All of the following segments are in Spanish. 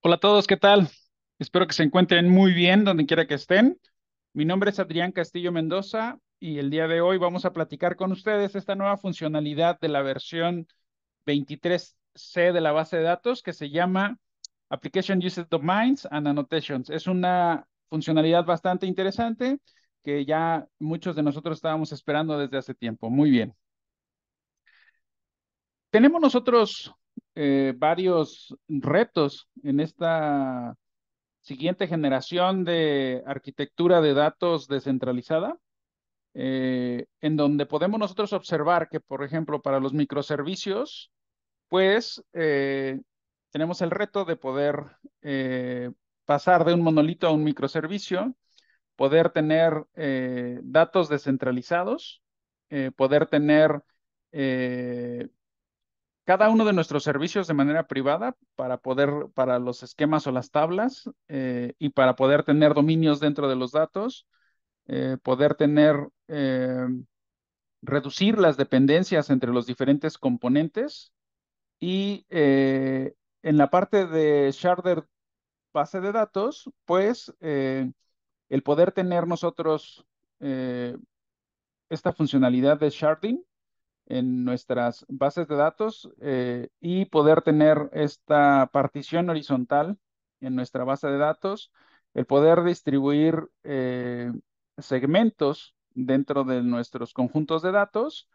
Hola a todos, ¿qué tal? Espero que se encuentren muy bien donde quiera que estén. Mi nombre es Adrián Castillo Mendoza y el día de hoy vamos a platicar con ustedes esta nueva funcionalidad de la versión 23C de la base de datos que se llama Application Uses Domains and Annotations. Es una funcionalidad bastante interesante que ya muchos de nosotros estábamos esperando desde hace tiempo. Muy bien. Tenemos nosotros varios retos en esta siguiente generación de arquitectura de datos descentralizada, en donde podemos nosotros observar que, por ejemplo, para los microservicios, pues tenemos el reto de poder pasar de un monolito a un microservicio, poder tener datos descentralizados, poder tener eh, cada uno de nuestros servicios de manera privada para los esquemas o las tablas y para poder tener dominios dentro de los datos, poder tener, reducir las dependencias entre los diferentes componentes y en la parte de sharded base de datos, pues el poder tener nosotros eh, esta funcionalidad de sharding en nuestras bases de datos y poder tener esta partición horizontal en nuestra base de datos, el poder distribuir segmentos dentro de nuestros conjuntos de datos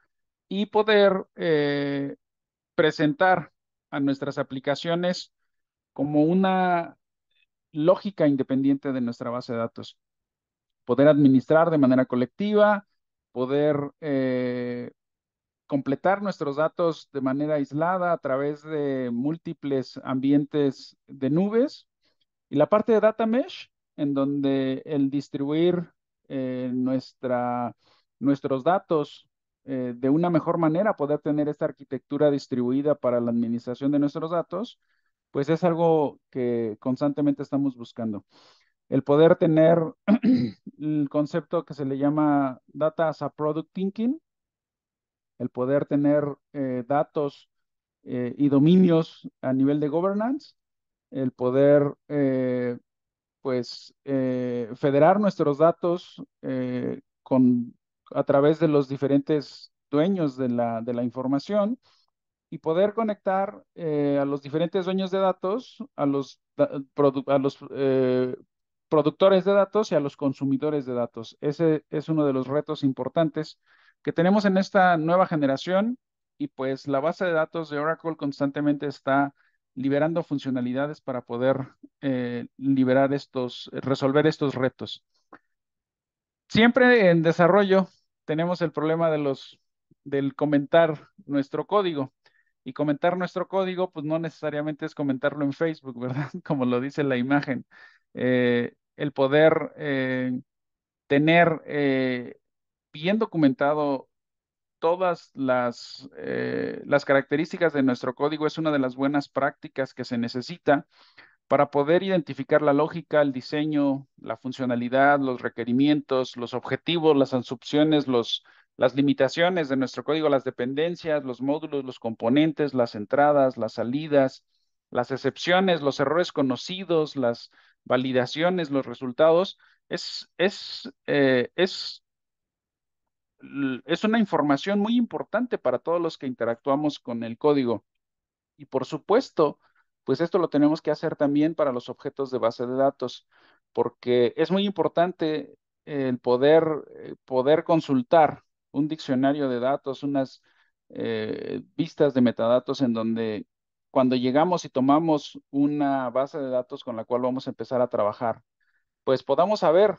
y poder presentar a nuestras aplicaciones como una lógica independiente de nuestra base de datos. Poder administrar de manera colectiva, poder completar nuestros datos de manera aislada a través de múltiples ambientes de nubes. Y la parte de Data Mesh, en donde el distribuir nuestros datos de una mejor manera, poder tener esta arquitectura distribuida para la administración de nuestros datos, pues es algo que constantemente estamos buscando. El poder tener el concepto que se le llama Data as a Product Thinking, el poder tener datos y dominios a nivel de governance, el poder federar nuestros datos a través de los diferentes dueños de la información y poder conectar a los diferentes dueños de datos, a los productores de datos y a los consumidores de datos. Ese es uno de los retos importantes que tenemos en esta nueva generación y pues la base de datos de Oracle constantemente está liberando funcionalidades para poder resolver estos retos. Siempre en desarrollo tenemos el problema del comentar nuestro código. Y comentar nuestro código, pues no necesariamente es comentarlo en Facebook, ¿verdad? Como lo dice la imagen. El poder tener bien documentado todas las características de nuestro código es una de las buenas prácticas que se necesita para poder identificar la lógica, el diseño, la funcionalidad, los requerimientos, los objetivos, las assumpciones, las limitaciones de nuestro código, las dependencias, los módulos, los componentes, las entradas, las salidas, las excepciones, los errores conocidos, las validaciones, los resultados. Es, es, eh, es, es una información muy importante para todos los que interactuamos con el código. Y por supuesto, pues esto lo tenemos que hacer también para los objetos de base de datos, porque es muy importante el poder consultar un diccionario de datos, unas vistas de metadatos en donde cuando llegamos y tomamos una base de datos con la cual vamos a empezar a trabajar, pues podamos saber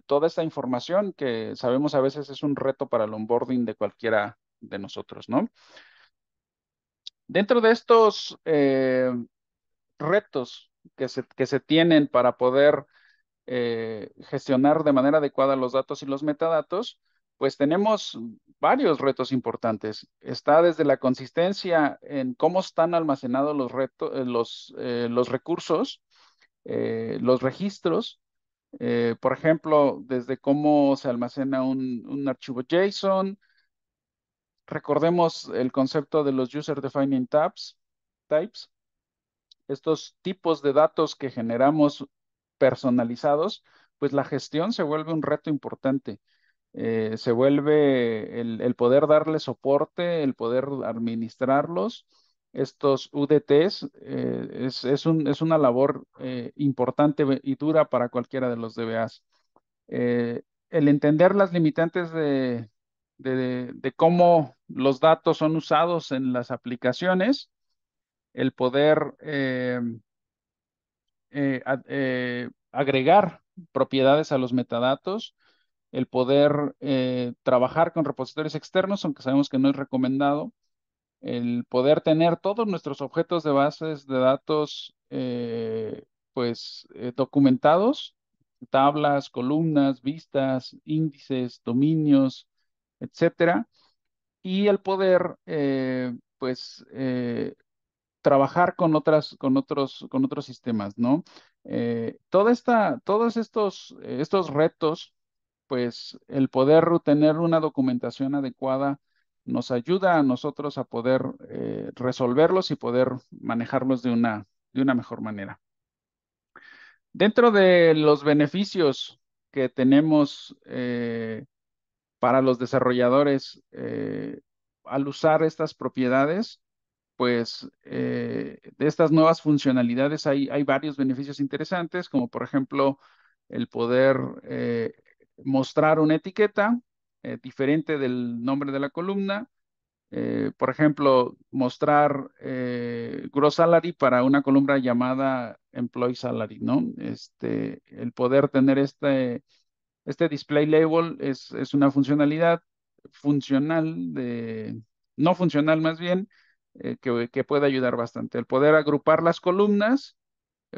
toda esta información que sabemos a veces es un reto para el onboarding de cualquiera de nosotros, ¿no? Dentro de estos retos que se tienen para poder gestionar de manera adecuada los datos y los metadatos, pues tenemos varios retos importantes. Está desde la consistencia en cómo están almacenados los recursos, los registros, por ejemplo, desde cómo se almacena un archivo JSON. Recordemos el concepto de los User Defining Types, estos tipos de datos que generamos personalizados, pues la gestión se vuelve un reto importante. Se vuelve el poder darle soporte, el poder administrarlos. Estos UDTs es una labor importante y dura para cualquiera de los DBAs. El entender las limitantes de cómo los datos son usados en las aplicaciones, el poder agregar propiedades a los metadatos, el poder trabajar con repositorios externos, aunque sabemos que no es recomendado, el poder tener todos nuestros objetos de bases de datos documentados, tablas, columnas, vistas, índices, dominios, etcétera, y el poder trabajar con otros sistemas, ¿no? Todos estos retos, pues el poder tener una documentación adecuada nos ayuda a nosotros a poder resolverlos y poder manejarlos de una mejor manera. Dentro de los beneficios que tenemos para los desarrolladores al usar estas propiedades, pues de estas nuevas funcionalidades hay varios beneficios interesantes, como por ejemplo el poder mostrar una etiqueta diferente del nombre de la columna. Por ejemplo, mostrar gross salary para una columna llamada employee salary, ¿no? El poder tener este display label es una funcionalidad funcional, no funcional más bien, que puede ayudar bastante. El poder agrupar las columnas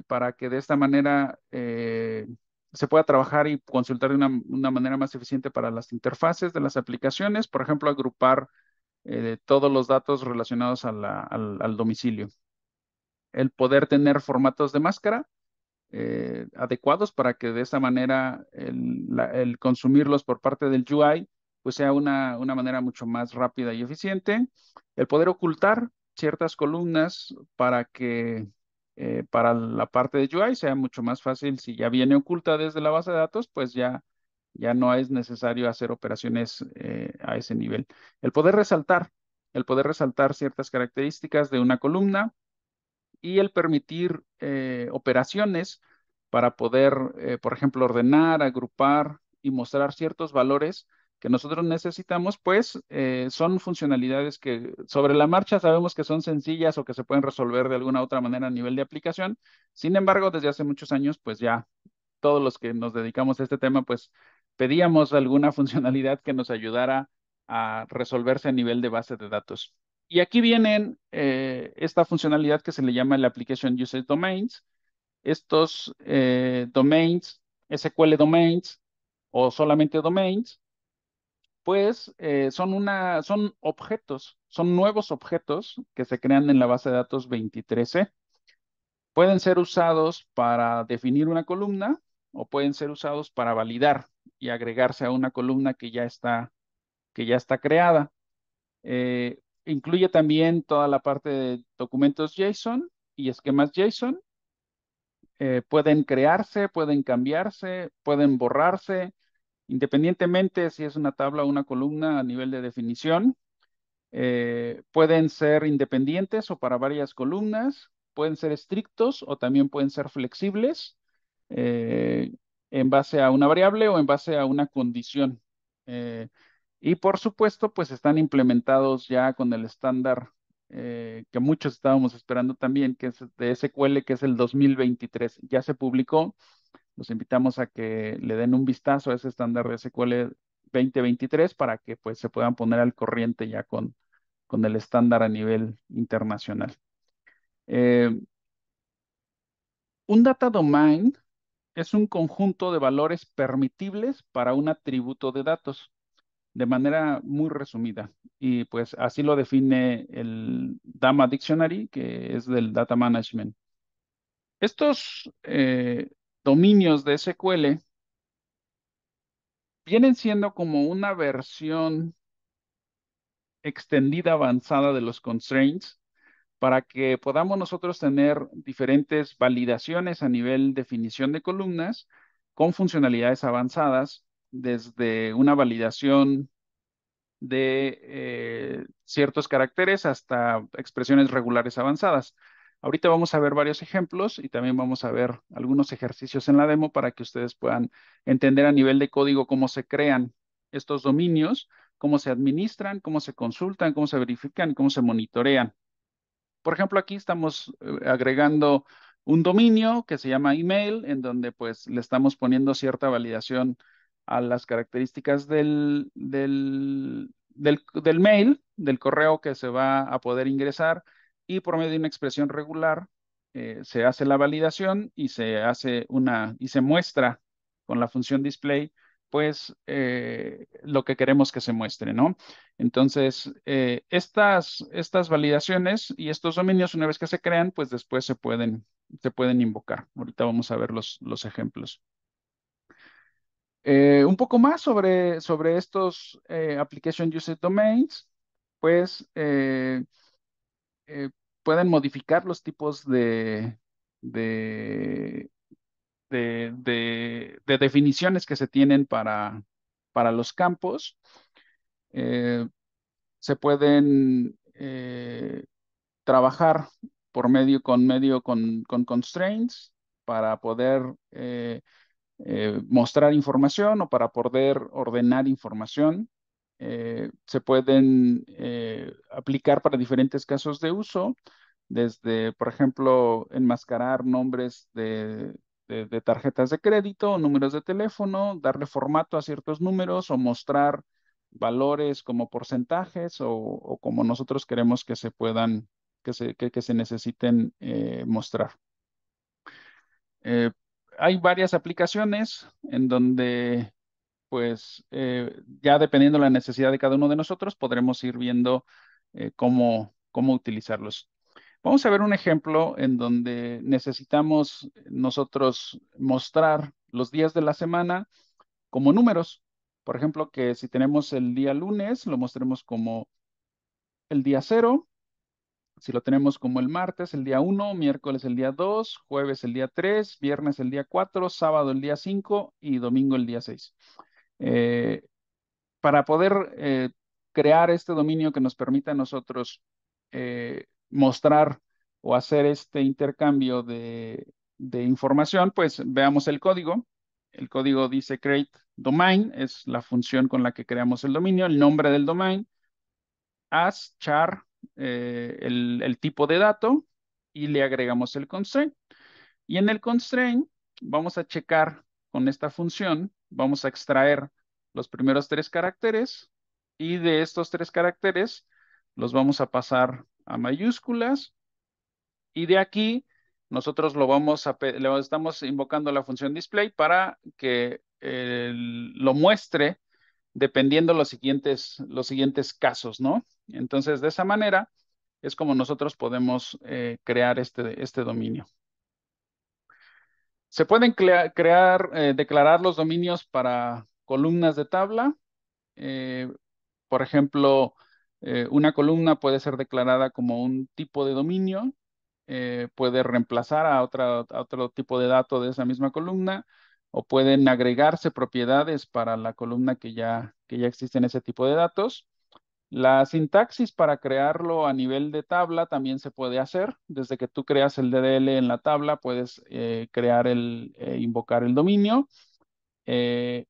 para que de esta manera se pueda trabajar y consultar de una manera más eficiente para las interfaces de las aplicaciones. Por ejemplo, agrupar todos los datos relacionados al domicilio. El poder tener formatos de máscara adecuados para que de esta manera el consumirlos por parte del UI pues sea una manera mucho más rápida y eficiente. El poder ocultar ciertas columnas para que para la parte de UI sea mucho más fácil. Si ya viene oculta desde la base de datos, pues ya no es necesario hacer operaciones a ese nivel. El poder resaltar, el poder resaltar ciertas características de una columna y el permitir operaciones para poder, por ejemplo, ordenar, agrupar y mostrar ciertos valores que nosotros necesitamos, pues son funcionalidades que sobre la marcha sabemos que son sencillas o que se pueden resolver de alguna otra manera a nivel de aplicación. Sin embargo, desde hace muchos años, pues ya todos los que nos dedicamos a este tema, pues pedíamos alguna funcionalidad que nos ayudara a resolverse a nivel de base de datos. Y aquí vienen esta funcionalidad que se le llama el Application Usage Domains. Estos domains, SQL domains o solamente domains, pues son objetos, son nuevos objetos que se crean en la base de datos 23C. Pueden ser usados para definir una columna o pueden ser usados para validar y agregarse a una columna que ya está creada. Incluye también toda la parte de documentos JSON y esquemas JSON. Pueden crearse, pueden cambiarse, pueden borrarse, independientemente si es una tabla o una columna a nivel de definición. Pueden ser independientes o para varias columnas, pueden ser estrictos o también pueden ser flexibles eh, en base a una variable o en base a una condición. Eh, y por supuesto, pues están implementados ya con el estándar que muchos estábamos esperando también, que es de SQL, que es el 2023. Ya se publicó. Los invitamos a que le den un vistazo a ese estándar de SQL 2023 para que pues se puedan poner al corriente ya con el estándar a nivel internacional. Eh, un data domain es un conjunto de valores permitibles para un atributo de datos, de manera muy resumida. Y pues así lo define el DAMA Dictionary, que es del Data Management. Estos dominios de SQL vienen siendo como una versión extendida avanzada de los constraints para que podamos nosotros tener diferentes validaciones a nivel definición de columnas con funcionalidades avanzadas, desde una validación de ciertos caracteres hasta expresiones regulares avanzadas. Ahorita vamos a ver varios ejemplos y también vamos a ver algunos ejercicios en la demo para que ustedes puedan entender a nivel de código cómo se crean estos dominios, cómo se administran, cómo se consultan, cómo se verifican, cómo se monitorean. Por ejemplo, aquí estamos agregando un dominio que se llama email, en donde pues le estamos poniendo cierta validación a las características del mail, del correo que se va a poder ingresar, y por medio de una expresión regular se hace la validación y y se muestra con la función display pues lo que queremos que se muestre, ¿no? Entonces, estas validaciones y estos dominios, una vez que se crean, pues después se pueden invocar. Ahorita vamos a ver los ejemplos. Un poco más sobre estos Application User Domains, pues eh, pueden modificar los tipos de, de definiciones que se tienen para los campos. Eh, Se pueden trabajar con constraints para poder mostrar información o para poder ordenar información. Se pueden aplicar para diferentes casos de uso, desde, por ejemplo, enmascarar nombres de tarjetas de crédito o números de teléfono, darle formato a ciertos números o mostrar valores como porcentajes o como nosotros queremos que se puedan, que se necesiten mostrar. Eh, Hay varias aplicaciones en donde, pues, ya dependiendo de la necesidad de cada uno de nosotros, podremos ir viendo cómo utilizarlos. Vamos a ver un ejemplo en donde necesitamos nosotros mostrar los días de la semana como números. Por ejemplo, que si tenemos el día lunes, lo mostremos como el día cero. Si lo tenemos como el martes, el día uno, miércoles el día 2, jueves el día 3, viernes el día 4, sábado el día 5 y domingo el día 6. Eh, para poder crear este dominio que nos permita a nosotros mostrar o hacer este intercambio de información, pues veamos el código. El código dice create domain, es la función con la que creamos el dominio, el nombre del domain, as char, el tipo de dato, y le agregamos el constraint. Y en el constraint vamos a checar con esta función, vamos a extraer los primeros tres caracteres y de estos tres caracteres los vamos a pasar a mayúsculas y de aquí nosotros le estamos invocando la función display para que lo muestre dependiendo los siguientes casos, ¿no? Entonces, de esa manera es como nosotros podemos crear este dominio. Se pueden declarar los dominios para columnas de tabla. Eh, por ejemplo, una columna puede ser declarada como un tipo de dominio, puede reemplazar a otro tipo de dato de esa misma columna, o pueden agregarse propiedades para la columna que ya existe en ese tipo de datos. La sintaxis para crearlo a nivel de tabla también se puede hacer. Desde que tú creas el DDL en la tabla, puedes invocar el dominio. eh,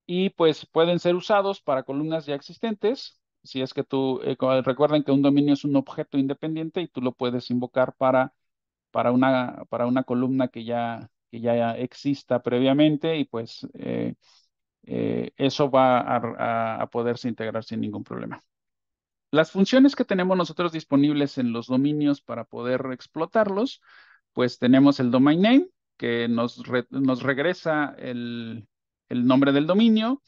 y pues pueden ser usados para columnas ya existentes. Si es que recuerden que un dominio es un objeto independiente y tú lo puedes invocar para una columna que ya exista previamente y pues eso va a poderse integrar sin ningún problema. Las funciones que tenemos nosotros disponibles en los dominios para poder explotarlos, pues tenemos el domain name, que nos regresa el nombre del dominio,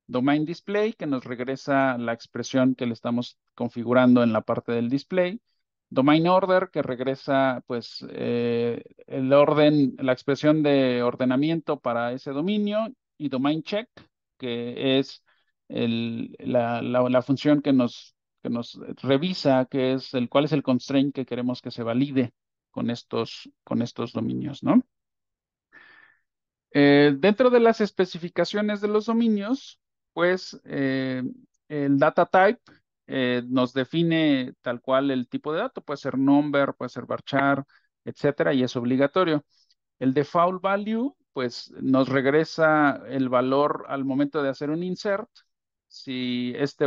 domain display, que nos regresa la expresión que le estamos configurando en la parte del display, domain order, que regresa pues el orden, la expresión de ordenamiento para ese dominio, y domain check, que es la función nos revisa cuál es el constraint que queremos que se valide con estos dominios, ¿no? Dentro de las especificaciones de los dominios, pues el data type nos define tal cual el tipo de dato, puede ser number, puede ser varchar, etcétera, y es obligatorio. El default value, pues nos regresa el valor al momento de hacer un insert. Si este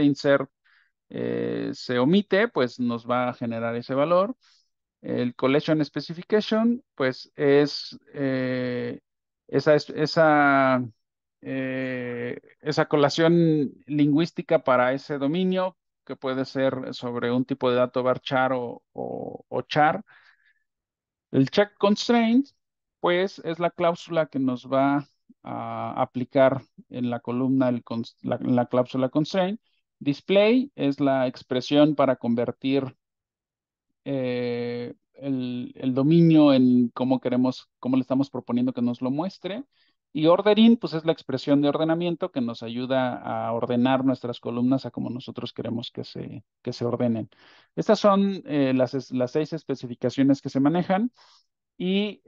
insert se omite, pues nos va a generar ese valor. El collection specification, pues es esa colación lingüística para ese dominio, que puede ser sobre un tipo de dato varchar o char. El check constraint, pues es la cláusula que nos va a aplicar en la columna, la cláusula constraint. Display es la expresión para convertir el dominio en cómo le estamos proponiendo que nos lo muestre. Y ordering, pues es la expresión de ordenamiento que nos ayuda a ordenar nuestras columnas a como nosotros queremos que se ordenen. Estas son las 6 especificaciones que se manejan. Y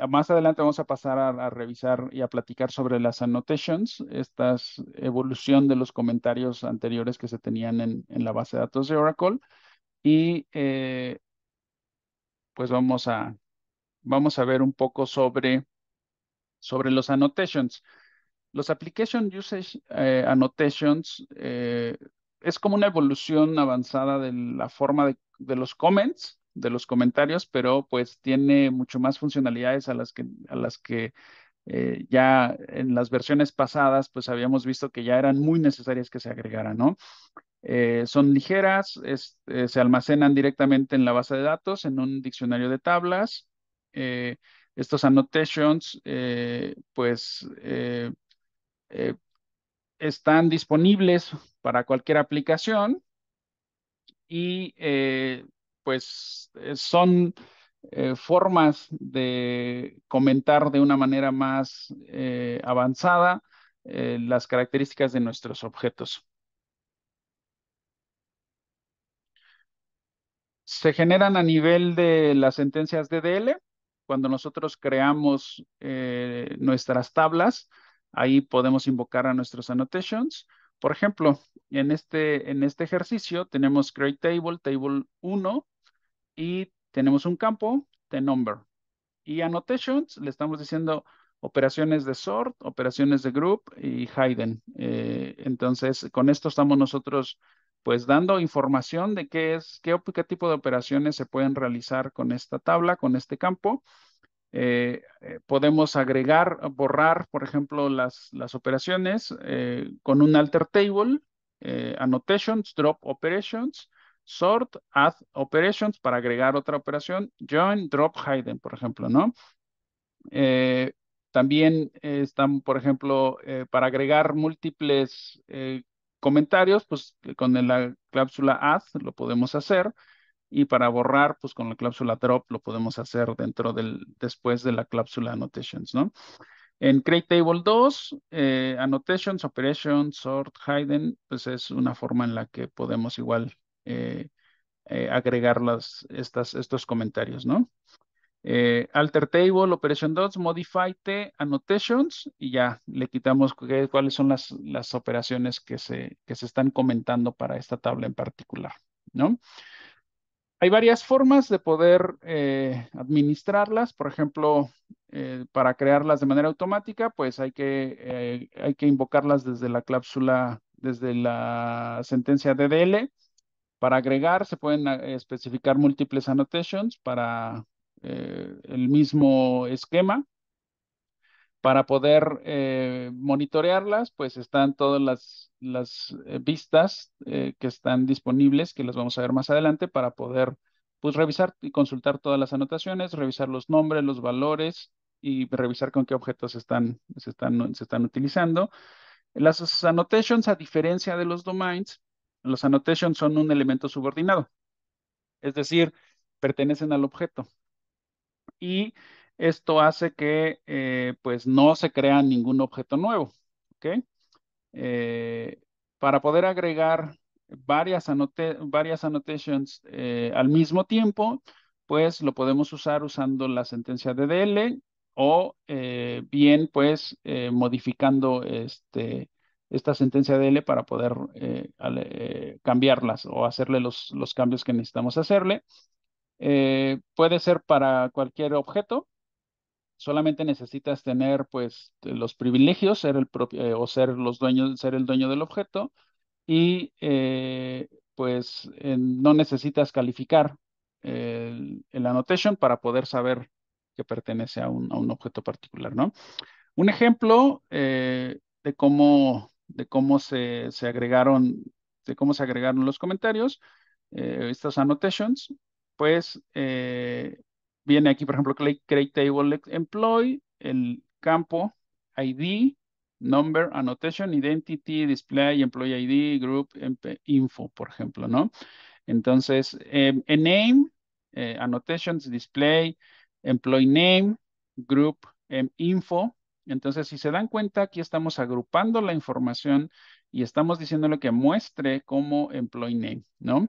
más adelante vamos a pasar a revisar y a platicar sobre las annotations, esta evolución de los comentarios anteriores que se tenían en la base de datos de Oracle. Y pues vamos a ver un poco sobre los annotations. Los application usage annotations es como una evolución avanzada de la forma de los comments, de los comentarios, pero pues tiene mucho más funcionalidades a las que ya en las versiones pasadas pues habíamos visto que ya eran muy necesarias que se agregaran, ¿no? Son ligeras, se almacenan directamente en la base de datos, en un diccionario de tablas. Eh, Estos annotations, eh, están disponibles para cualquier aplicación y son formas de comentar de una manera más avanzada las características de nuestros objetos. Se generan a nivel de las sentencias DDL. Cuando nosotros creamos nuestras tablas, ahí podemos invocar a nuestros annotations. Por ejemplo, en este ejercicio tenemos create table, table 1, y tenemos un campo de number. Y annotations, le estamos diciendo operaciones de sort, operaciones de group y hidden. Entonces, con esto estamos nosotros pues dando información de qué tipo de operaciones se pueden realizar con esta tabla, con este campo. Podemos agregar, borrar, por ejemplo, las operaciones con un alter table, annotations, drop operations, sort, add operations para agregar otra operación, join, drop, hidden, por ejemplo, ¿no? Eh, También están, por ejemplo, para agregar múltiples comentarios, pues con la cláusula add lo podemos hacer. Y para borrar, pues con la cláusula drop lo podemos hacer después de la cláusula annotations, ¿no? En Create Table 2, annotations, operations, sort, hidden, pues es una forma en la que podemos igual agregar estos comentarios, ¿no? Alter Table, Operation Dots, Modify T, Annotations, y ya le quitamos cuáles son las operaciones que se están comentando para esta tabla en particular, ¿no? Hay varias formas de poder administrarlas. Por ejemplo, para crearlas de manera automática, pues hay que invocarlas desde la cláusula, desde la sentencia DDL. Para agregar, se pueden especificar múltiples annotations para el mismo esquema. Para poder monitorearlas, pues están todas las vistas que están disponibles, que las vamos a ver más adelante, para poder pues, revisar y consultar todas las anotaciones, revisar los nombres, los valores y revisar con qué objetos se están utilizando. Las annotations, a diferencia de los domains, los annotations son un elemento subordinado, es decir, pertenecen al objeto. Y esto hace que pues no se crea ningún objeto nuevo, ¿ok? Eh, para poder agregar varias annotations al mismo tiempo, pues lo podemos usar usando la sentencia de DL o bien pues modificando esta sentencia de DL para poder cambiarlas o hacerle los cambios que necesitamos hacerle. Puede ser para cualquier objeto. Solamente necesitas tener, pues, los privilegios, ser el propio, o ser los dueños, ser el dueño del objeto, y pues no necesitas calificar el annotation para poder saber que pertenece a un objeto particular, ¿no? Un ejemplo de cómo se agregaron los comentarios, estos annotations, pues viene aquí, por ejemplo, create table employee, el campo ID, number, annotation, identity, display, employee ID, group, info, por ejemplo, ¿no? Entonces, en name, annotations, display, employee name, group, info. Entonces, si se dan cuenta, aquí estamos agrupando la información y estamos diciéndole que muestre como employee name, ¿no?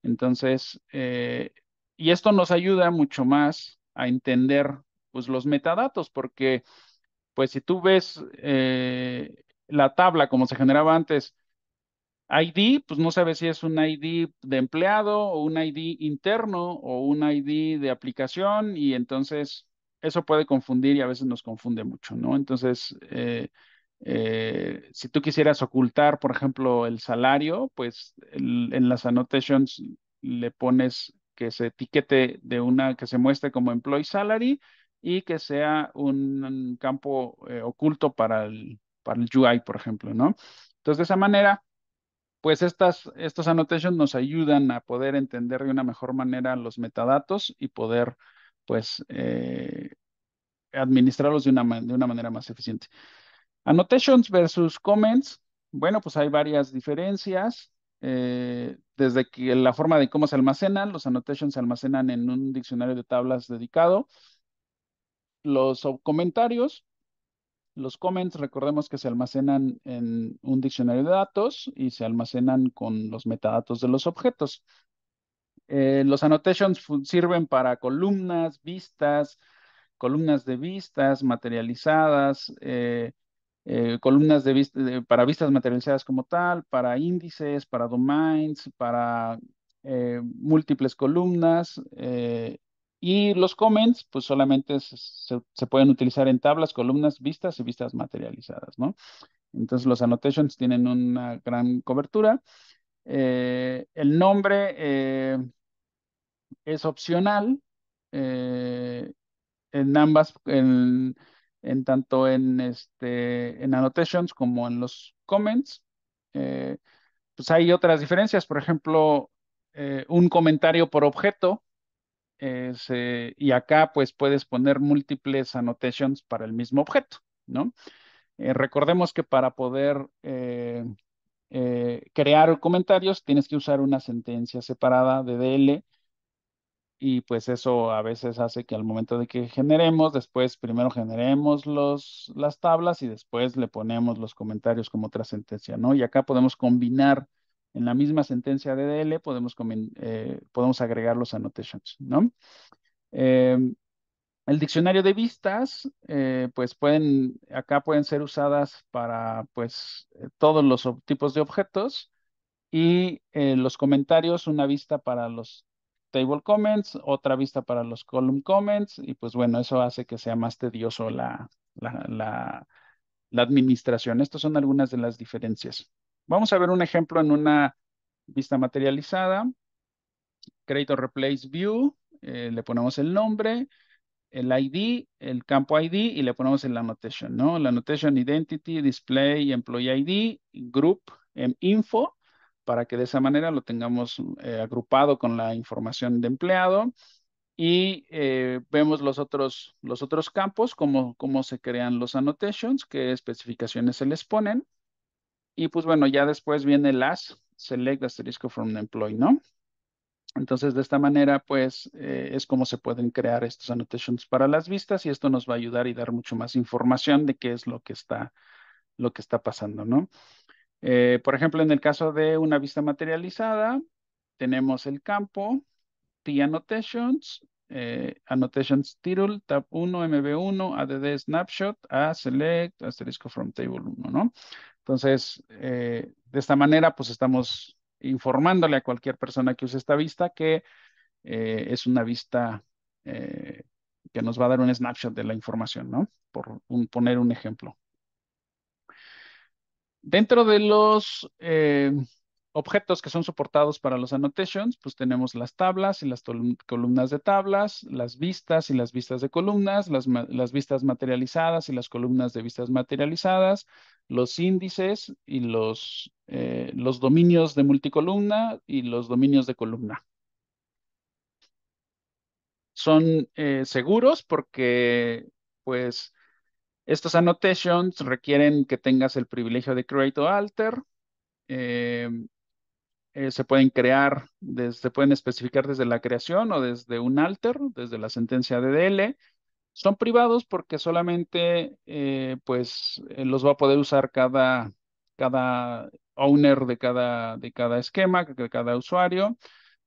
Entonces, y esto nos ayuda mucho más a entender, pues, los metadatos, porque, pues, si tú ves la tabla como se generaba antes, ID, pues no sabes si es un ID de empleado o un ID interno o un ID de aplicación y entonces eso puede confundir y a veces nos confunde mucho, ¿no? Entonces, si tú quisieras ocultar, por ejemplo, el salario, pues en las annotations le pones que se etiquete que se muestre como employee salary y que sea un campo oculto para el UI, por ejemplo, ¿no? Entonces, de esa manera pues estos annotations nos ayudan a poder entender de una mejor manera los metadatos y poder, pues, administrarlos de una manera más eficiente. Annotations versus comments. Bueno, pues hay varias diferencias. Desde que la forma de cómo se almacenan, los annotations se almacenan en un diccionario de tablas dedicado. Los comentarios. Los comments, recordemos que se almacenan en un diccionario de datos y se almacenan con los metadatos de los objetos. Los annotations sirven para columnas de vistas materializadas, columnas para vistas materializadas como tal, para índices, para domains, para múltiples columnas. Y los comments, pues solamente se pueden utilizar en tablas, columnas, vistas y vistas materializadas, ¿no? Entonces los annotations tienen una gran cobertura. El nombre es opcional en ambas, en tanto en annotations como en los comments. Eh, pues hay otras diferencias, por ejemplo, un comentario por objeto, y acá pues puedes poner múltiples annotations para el mismo objeto, ¿no? Recordemos que para poder crear comentarios tienes que usar una sentencia separada de DL y pues eso a veces hace que al momento de que generemos, después primero generemos las tablas y después le ponemos los comentarios como otra sentencia, ¿no? Y acá podemos combinar en la misma sentencia de DL, podemos agregar los annotations, ¿no? Eh, el diccionario de vistas, pues acá pueden ser usadas para pues todos los tipos de objetos y los comentarios, una vista para los table comments, otra vista para los column comments, y pues bueno, eso hace que sea más tedioso la administración. Estas son algunas de las diferencias. Vamos a ver un ejemplo en una vista materializada. Create or replace view, le ponemos el nombre, el ID, el campo ID y le ponemos el annotation, ¿no? La annotation identity, display, employee ID, group, info, para que de esa manera lo tengamos agrupado con la información de empleado. Y vemos los otros campos, cómo se crean los annotations, qué especificaciones se les ponen. Y pues bueno, ya después viene las select asterisco from the employee, ¿no? Entonces, de esta manera, pues, es como se pueden crear estos annotations para las vistas y esto nos va a ayudar y dar mucho más información de qué es lo que está pasando, ¿no? Por ejemplo, en el caso de una vista materializada, tenemos el campo, T annotations, annotations title, tab 1, MB1, add snapshot, a select, asterisco from table 1, ¿no? Entonces, de esta manera, pues estamos informándole a cualquier persona que use esta vista que es una vista eh, que nos va a dar un snapshot de la información, ¿no? Poner un ejemplo. Dentro de los objetos que son soportados para los annotations, pues tenemos las tablas y las columnas de tablas, las vistas y las vistas de columnas, las vistas materializadas y las columnas de vistas materializadas, los índices y los dominios de multicolumna y los dominios de columna. Son seguros porque, pues, estos annotations requieren que tengas el privilegio de create o alter. eh, Se pueden crear, se pueden especificar desde la creación o desde un alter, desde la sentencia de DL. Son privados porque solamente pues los va a poder usar cada owner de cada esquema, de cada usuario.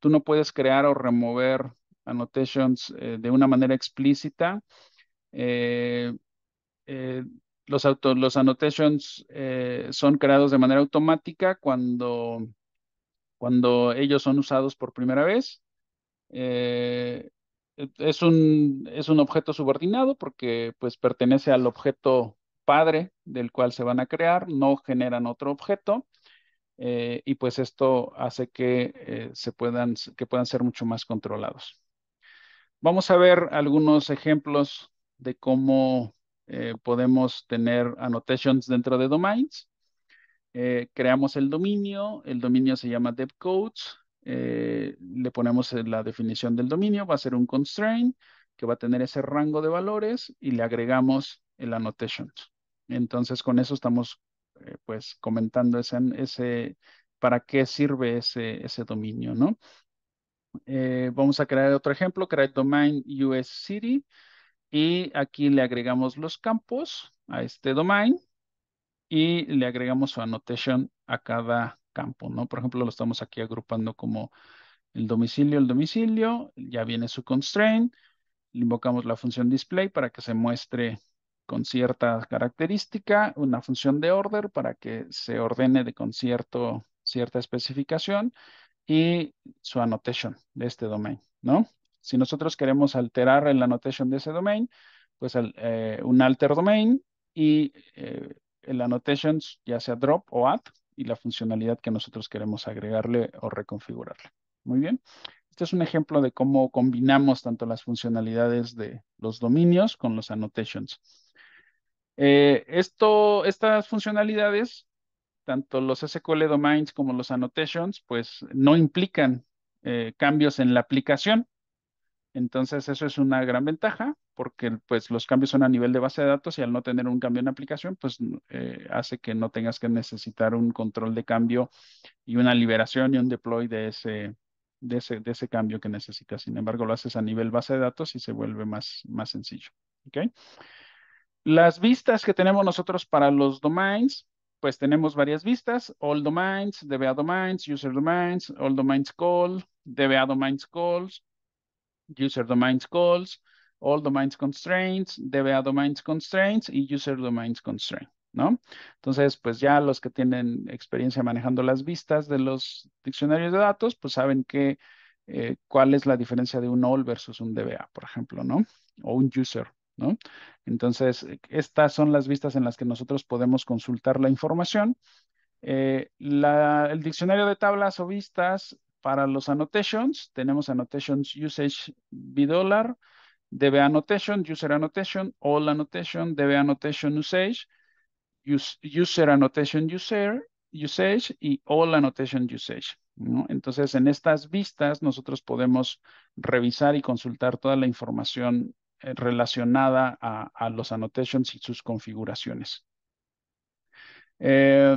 Tú no puedes crear o remover annotations de una manera explícita. Eh, eh, los annotations son creados de manera automática cuando ellos son usados por primera vez. Eh, es un objeto subordinado porque pues pertenece al objeto padre del cual se van a crear, no generan otro objeto y pues esto hace que puedan ser mucho más controlados. Vamos a ver algunos ejemplos de cómo podemos tener annotations dentro de domains. Creamos el dominio se llama devcodes, le ponemos la definición del dominio, va a ser un constraint que va a tener ese rango de valores y le agregamos el annotation. Entonces con eso estamos pues comentando para qué sirve ese dominio, ¿no? Vamos a crear otro ejemplo, crear domain US City y aquí le agregamos los campos a este domain y le agregamos su annotation a cada campo, ¿no? Por ejemplo, lo estamos aquí agrupando como el domicilio, ya viene su constraint, le invocamos la función display para que se muestre con cierta característica, una función de order para que se ordene con cierta especificación y su annotation de este domain, ¿no? Si nosotros queremos alterar el annotation de ese domain, pues un alter domain y el annotation ya sea drop o add y la funcionalidad que nosotros queremos agregarle o reconfigurarle. Muy bien. Este es un ejemplo de cómo combinamos tanto las funcionalidades de los dominios con los annotations. Estas funcionalidades tanto los SQL domains como los annotations, pues no implican cambios en la aplicación. Entonces, eso es una gran ventaja porque pues los cambios son a nivel de base de datos y al no tener un cambio en aplicación, pues hace que no tengas que necesitar un control de cambio y una liberación y un deploy de ese cambio que necesitas. Sin embargo, lo haces a nivel base de datos y se vuelve más sencillo. ¿Ok? Las vistas que tenemos nosotros para los domains, pues tenemos varias vistas, all domains, DBA domains, user domains, all domains call, DBA domains calls, user domains calls, all domains constraints, DBA domains constraints y user domains constraint, ¿no? Entonces, pues ya los que tienen experiencia manejando las vistas de los diccionarios de datos, pues saben cuál es la diferencia de un all versus un DBA, por ejemplo, ¿no? O un user, ¿no? Entonces, estas son las vistas en las que nosotros podemos consultar la información. El diccionario de tablas o vistas para los annotations, tenemos annotations usage $, DB annotation, user annotation, all annotation, DB annotation usage, user annotation usage y all annotation usage, ¿no? Entonces, en estas vistas nosotros podemos revisar y consultar toda la información relacionada a los annotations y sus configuraciones. Eh,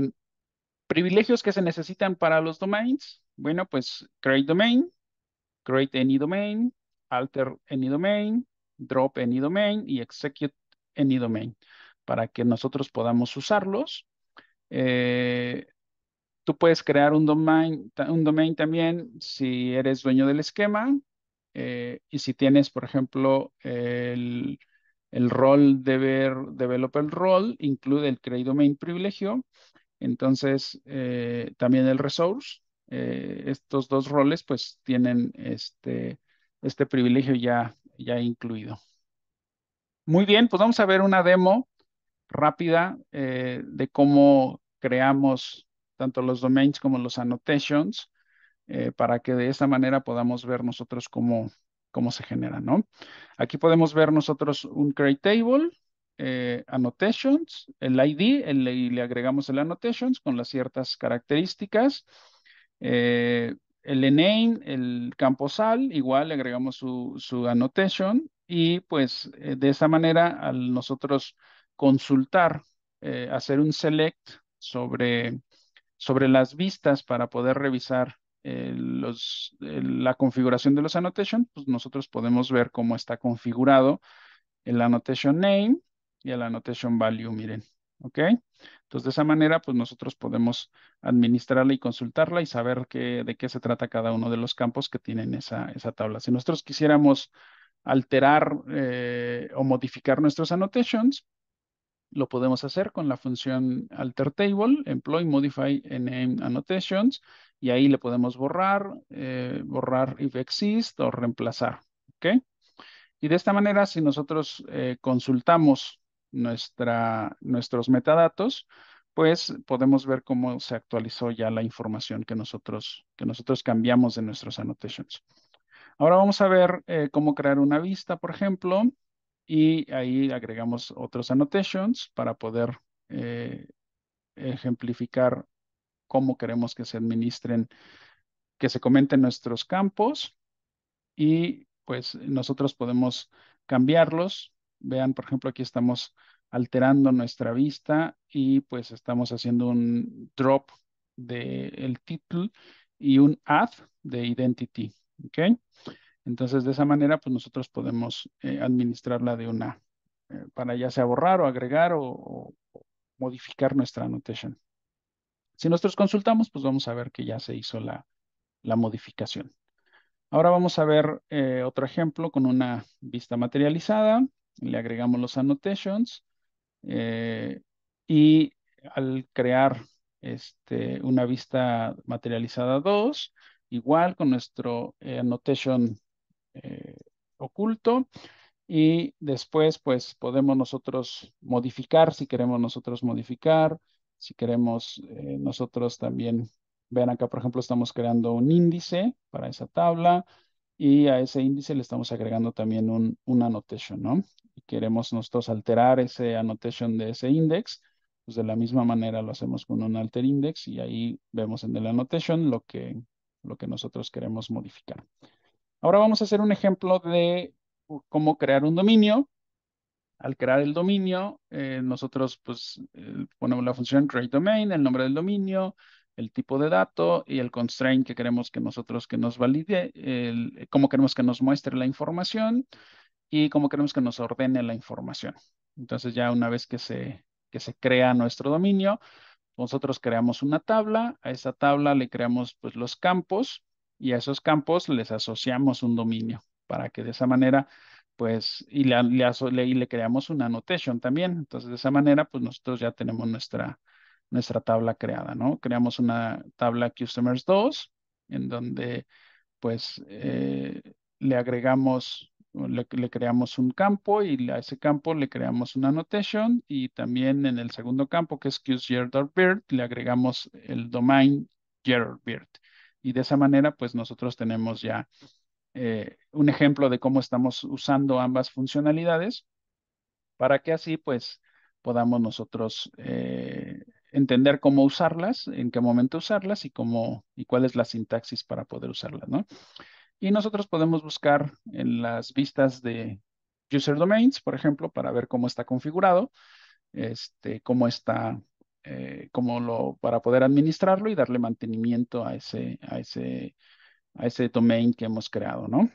Privilegios que se necesitan para los domains. Bueno, pues create domain, create any domain, alter any domain, drop any domain y execute any domain para que nosotros podamos usarlos. Tú puedes crear un domain también si eres dueño del esquema y si tienes, por ejemplo, el rol de ver developer role, incluye el create domain privilegio, entonces también el resource. Estos dos roles pues tienen este privilegio ya incluido. Muy bien, pues vamos a ver una demo rápida de cómo creamos tanto los domains como los annotations para que de esa manera podamos ver nosotros cómo se genera, ¿no? Aquí podemos ver nosotros un create table, annotations, el ID, y le agregamos el annotations con las ciertas características. El name, el campo sal, igual le agregamos su annotation y pues de esa manera al nosotros consultar, hacer un select sobre las vistas para poder revisar la configuración de los annotation, pues nosotros podemos ver cómo está configurado el annotation name y el annotation value, miren, ¿ok? Entonces, de esa manera, pues nosotros podemos administrarla y consultarla y saber de qué se trata cada uno de los campos que tienen esa tabla. Si nosotros quisiéramos alterar o modificar nuestros annotations, lo podemos hacer con la función alter table, employ modify name annotations, y ahí le podemos borrar if exist o reemplazar. ¿Ok? Y de esta manera, si nosotros consultamos nuestros metadatos, pues podemos ver cómo se actualizó ya la información que nosotros cambiamos de nuestros annotations. Ahora vamos a ver cómo crear una vista, por ejemplo, y ahí agregamos otros annotations para poder eh, ejemplificar cómo queremos que se administren, que se comenten nuestros campos y pues nosotros podemos cambiarlos. Vean, por ejemplo, aquí estamos alterando nuestra vista y pues estamos haciendo un drop del título y un add de identity. ¿Ok? Entonces, de esa manera, pues nosotros podemos administrarla para ya sea borrar o agregar o modificar nuestra annotation. Si nosotros consultamos, pues vamos a ver que ya se hizo la modificación. Ahora vamos a ver otro ejemplo con una vista materializada. Le agregamos los annotations eh, y al crear una vista materializada 2, igual con nuestro annotation eh, oculto y después pues podemos nosotros modificar si queremos nosotros modificar, si queremos nosotros también, vean acá por ejemplo estamos creando un índice para esa tabla y a ese índice le estamos agregando también un annotation, ¿no? Y queremos nosotros alterar ese annotation de ese index, pues de la misma manera lo hacemos con un alter index y ahí vemos en el annotation lo que nosotros queremos modificar. Ahora vamos a hacer un ejemplo de cómo crear un dominio. Al crear el dominio, nosotros pues ponemos la función create domain, el nombre del dominio, el tipo de dato y el constraint que queremos que nos valide, cómo queremos que nos muestre la información y cómo queremos que nos ordene la información. Entonces ya una vez que se crea nuestro dominio, nosotros creamos una tabla, a esa tabla le creamos pues los campos y a esos campos les asociamos un dominio para que de esa manera pues y le creamos una annotation también. Entonces de esa manera pues nosotros ya tenemos nuestra tabla creada, ¿no? Creamos una tabla customers 2 en donde pues le agregamos, le creamos un campo y a ese campo le creamos una annotation y también en el segundo campo que es QSGer.bird le agregamos el domain GerBird. Y de esa manera pues nosotros tenemos ya un ejemplo de cómo estamos usando ambas funcionalidades para que así pues podamos nosotros entender cómo usarlas, en qué momento usarlas y cuál es la sintaxis para poder usarlas, ¿no? Y nosotros podemos buscar en las vistas de user domains, por ejemplo, para ver cómo está configurado, cómo está, para poder administrarlo y darle mantenimiento a ese domain que hemos creado, ¿no?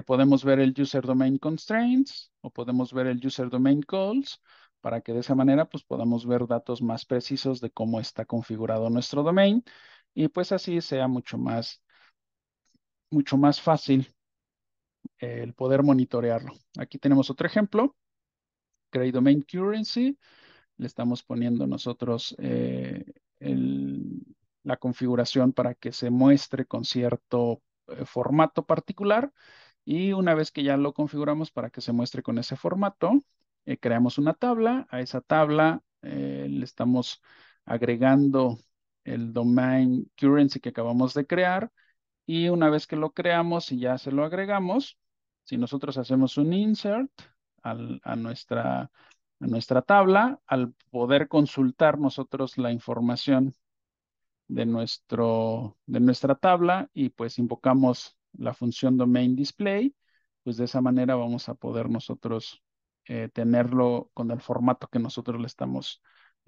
Podemos ver el user domain constraints o podemos ver el user domain calls para que de esa manera pues podamos ver datos más precisos de cómo está configurado nuestro domain y pues así sea mucho más fácil el poder monitorearlo. Aquí tenemos otro ejemplo, Create Domain Currency. Le estamos poniendo nosotros la configuración para que se muestre con cierto formato particular. Y una vez que ya lo configuramos para que se muestre con ese formato, creamos una tabla. A esa tabla le estamos agregando el domain currency que acabamos de crear y una vez que lo creamos y ya se lo agregamos, si nosotros hacemos un insert a nuestra tabla, al poder consultar nosotros la información de nuestra tabla y pues invocamos la función domain display, pues de esa manera vamos a poder nosotros tenerlo con el formato que nosotros le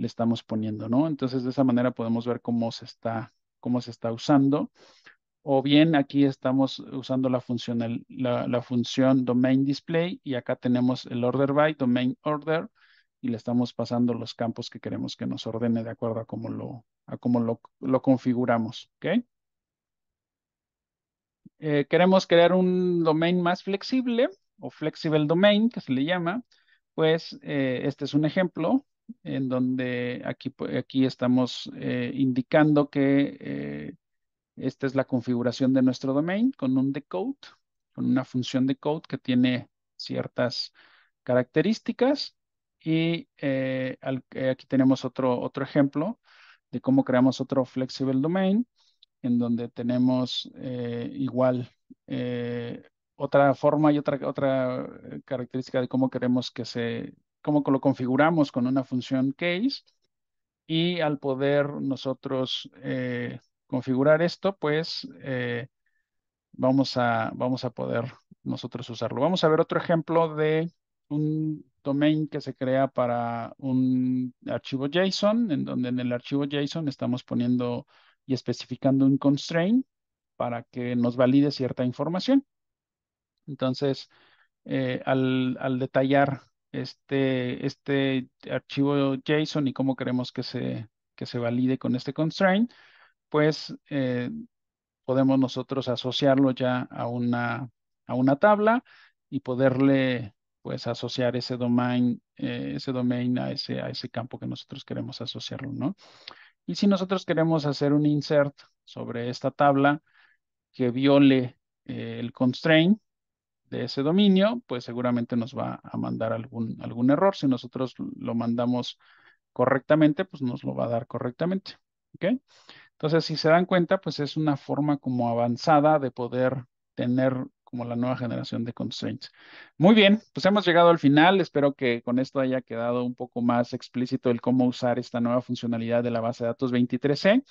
estamos poniendo, ¿no? Entonces de esa manera podemos ver cómo se está usando o bien aquí estamos usando la función domain display y acá tenemos el order by, domain order, y le estamos pasando los campos que queremos que nos ordene de acuerdo a cómo lo configuramos. ¿Ok? Queremos crear un domain más flexible o flexible domain, que se le llama. Pues este es un ejemplo en donde aquí estamos indicando que esta es la configuración de nuestro domain con un decode, con una función decode que tiene ciertas características. Y aquí tenemos otro ejemplo de cómo creamos otro flexible domain, en donde tenemos igual otra forma y otra característica de cómo queremos cómo lo configuramos con una función case. Y al poder nosotros configurar esto, pues vamos a poder nosotros usarlo. Vamos a ver otro ejemplo de un domain que se crea para un archivo JSON, en donde en el archivo JSON estamos poniendo y especificando un constraint para que nos valide cierta información. Entonces, al detallar este archivo JSON y cómo queremos que se valide con este constraint, pues podemos nosotros asociarlo ya a una tabla y poderle pues asociar ese domain a ese campo que nosotros queremos asociarlo, ¿no? Y si nosotros queremos hacer un insert sobre esta tabla que viole el constraint de ese dominio, pues seguramente nos va a mandar algún error. Si nosotros lo mandamos correctamente, pues nos lo va a dar correctamente. ¿Ok? Entonces, si se dan cuenta, pues es una forma como avanzada de poder tener como la nueva generación de constraints. Muy bien, pues hemos llegado al final. Espero que con esto haya quedado un poco más explícito el cómo usar esta nueva funcionalidad de la base de datos 23C.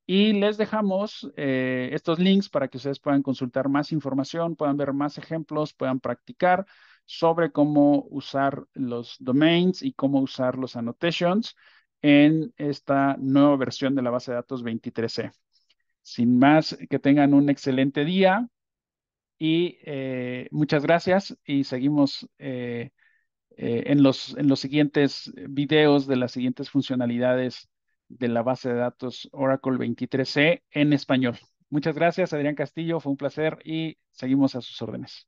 Y les dejamos estos links para que ustedes puedan consultar más información, puedan ver más ejemplos, puedan practicar sobre cómo usar los domains y cómo usar los annotations en esta nueva versión de la base de datos 23C. Sin más, que tengan un excelente día y muchas gracias y seguimos en los siguientes videos de las siguientes funcionalidades de la base de datos Oracle 23C en español. Muchas gracias, Adrián Castillo, fue un placer y seguimos a sus órdenes.